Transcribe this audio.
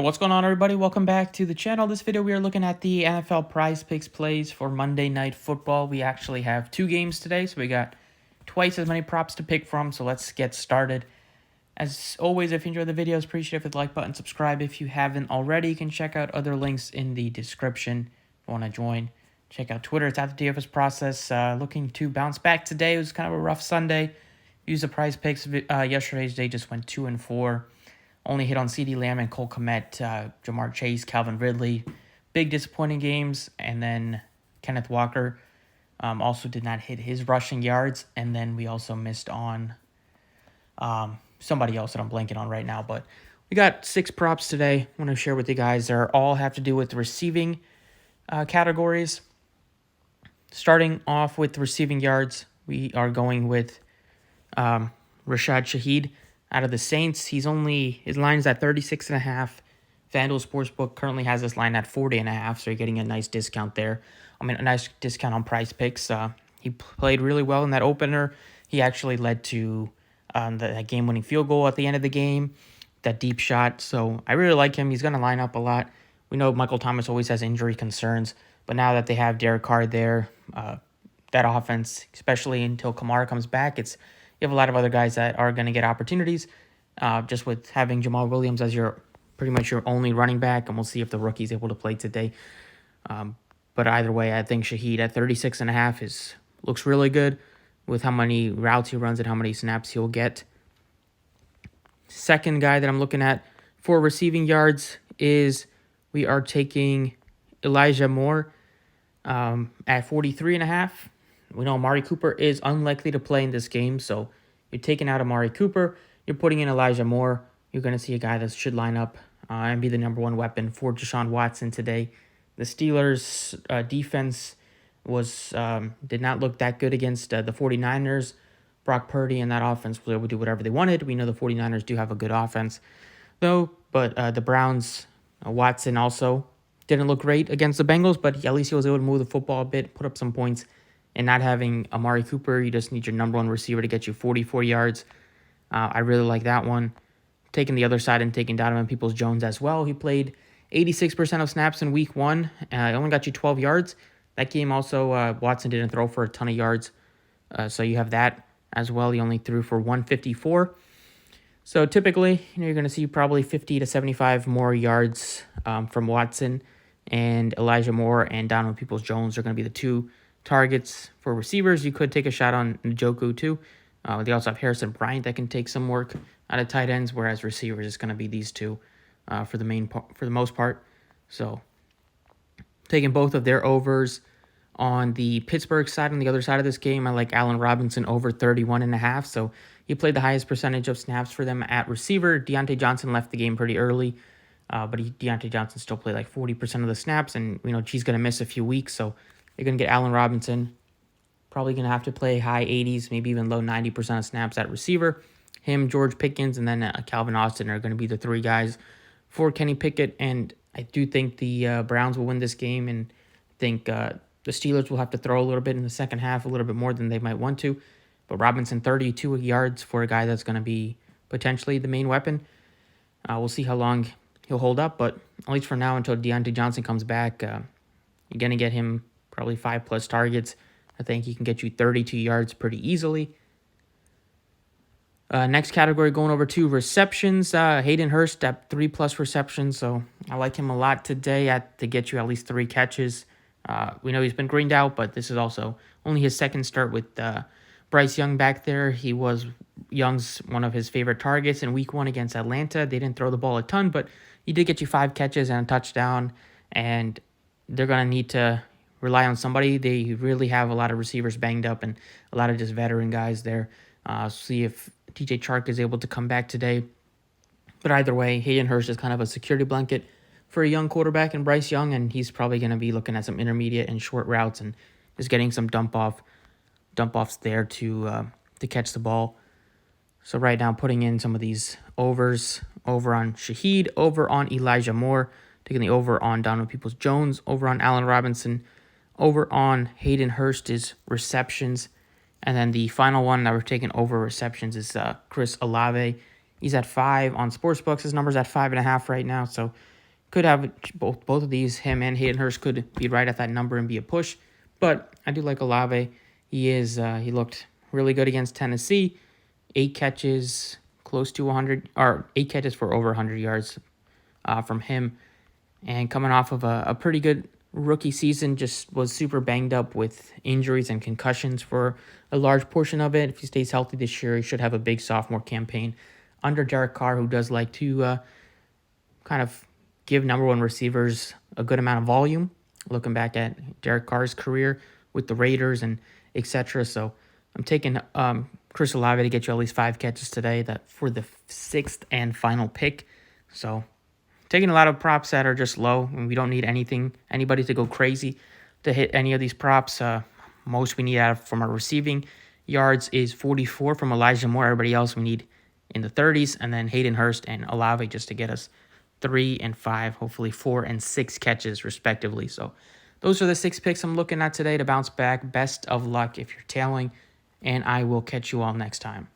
Yo, what's going on, everybody? Welcome back to the channel. This video we are looking at the NFL Prize Picks plays for Monday Night Football. We actually have 2 games today, so we got twice as many props to pick from, so let's get started. As always, if you enjoy the videos, appreciate the like button, subscribe if you haven't already. You can check out other links in the description if you want to join. Check out Twitter, it's at the DFS Process. Looking to bounce back today. It was kind of a rough Sunday. Used the Prize Picks yesterday's day, just went 2-4. Only hit on CeeDee Lamb and Cole Kmet, Jamar Chase, Calvin Ridley. Big disappointing games. And then Kenneth Walker also did not hit his rushing yards. And then we also missed on somebody else that I'm blanking on right now. But we got 6 props today. I want to share with you guys. They all have to do with receiving categories. Starting off with receiving yards, we are going with Rashard Shaheed. Out of the Saints, his line is at 36.5. FanDuel Sportsbook currently has this line at 40.5, so you're getting a nice discount there. A nice discount on Prize Picks. He played really well in that opener. He actually led to that game-winning field goal at the end of the game, that deep shot. So I really like him. He's going to line up a lot. We know Michael Thomas always has injury concerns, but now that they have Derek Carr there, that offense, especially until Kamara comes back, you have a lot of other guys that are going to get opportunities, just with having Jamal Williams as pretty much your only running back, and we'll see if the rookie's able to play today. But either way, I think Shaheed at 36.5 looks really good with how many routes he runs and how many snaps he'll get. Second guy that I'm looking at for receiving yards is we are taking Elijah Moore at 43.5. We know Amari Cooper is unlikely to play in this game, so you're taking out Amari Cooper, you're putting in Elijah Moore. You're going to see a guy that should line up and be the number one weapon for Deshaun Watson today. The Steelers' defense did not look that good against the 49ers. Brock Purdy and that offense was able to do whatever they wanted. We know the 49ers do have a good offense, though, but the Browns, Watson also didn't look great against the Bengals, but at least he was able to move the football a bit, put up some points. And not having Amari Cooper, you just need your number one receiver to get you 44 yards. I really like that one. Taking the other side and taking Donovan Peoples-Jones as well. He played 86% of snaps in week 1. Only got you 12 yards. That game also, Watson didn't throw for a ton of yards. So you have that as well. He only threw for 154. So typically, you're going to see probably 50 to 75 more yards from Watson. And Elijah Moore and Donovan Peoples-Jones are going to be the 2 targets for receivers. You could take a shot on Njoku too. They also have Harrison Bryant that can take some work out of tight ends, whereas receivers is going to be these 2 for the most part. So taking both of their overs on the Pittsburgh side. On the other side of this game, I like Allen Robinson over 31.5. So he played the highest percentage of snaps for them at receiver. Deontay Johnson left the game pretty early, but Deontay Johnson still played like 40% of the snaps, and he's going to miss a few weeks, so you're going to get Allen Robinson, probably going to have to play high 80s, maybe even low 90% of snaps at receiver. Him, George Pickens, and then Calvin Austin are going to be the 3 guys for Kenny Pickett. And I do think the Browns will win this game, and I think the Steelers will have to throw a little bit in the second half, a little bit more than they might want to. But Robinson, 32 yards for a guy that's going to be potentially the main weapon. We'll see how long he'll hold up, but at least for now, until Deontay Johnson comes back, you're going to get him probably 5+ targets. I think he can get you 32 yards pretty easily. Next category, going over to receptions. Hayden Hurst at 3+ receptions, so I like him a lot today to get you at least 3 catches. We know he's been greened out, but this is also only his second start with Bryce Young back there. He was Young's one of his favorite targets in week 1 against Atlanta. They didn't throw the ball a ton, but he did get you 5 catches and a touchdown, and they're going to need to rely on somebody. They really have a lot of receivers banged up and a lot of just veteran guys there. See if DJ Chark is able to come back today. But either way, Hayden Hurst is kind of a security blanket for a young quarterback in Bryce Young, and he's probably going to be looking at some intermediate and short routes and just getting some dump offs there to catch the ball. So right now, putting in some of these overs, over on Shaheed, over on Elijah Moore, taking the over on Donovan Peoples-Jones, over on Allen Robinson, over on Hayden Hurst is receptions. And then the final one that we're taking over receptions is Chris Olave. He's at 5 on Sportsbooks. His number's at 5.5 right now, so could have both of these. Him and Hayden Hurst could be right at that number and be a push. But I do like Olave. He looked really good against Tennessee. 8 catches, close to 100, or 8 catches for over 100 yards from him. And coming off of a pretty good rookie season, just was super banged up with injuries and concussions for a large portion of it. If he stays healthy this year, he should have a big sophomore campaign under Derek Carr, who does like to kind of give number one receivers a good amount of volume. Looking back at Derek Carr's career with the Raiders and etc. So I'm taking Chris Olave to get you at least 5 catches today, that for the 6th and final pick. So taking a lot of props that are just low, and we don't need anybody to go crazy to hit any of these props. Most we need out from our receiving yards is 44 from Elijah Moore. Everybody else we need in the 30s, and then Hayden Hurst and Olave just to get us 3 and 5, hopefully 4 and 6 catches respectively. So those are the 6 picks I'm looking at today to bounce back. Best of luck if you're tailing, and I will catch you all next time.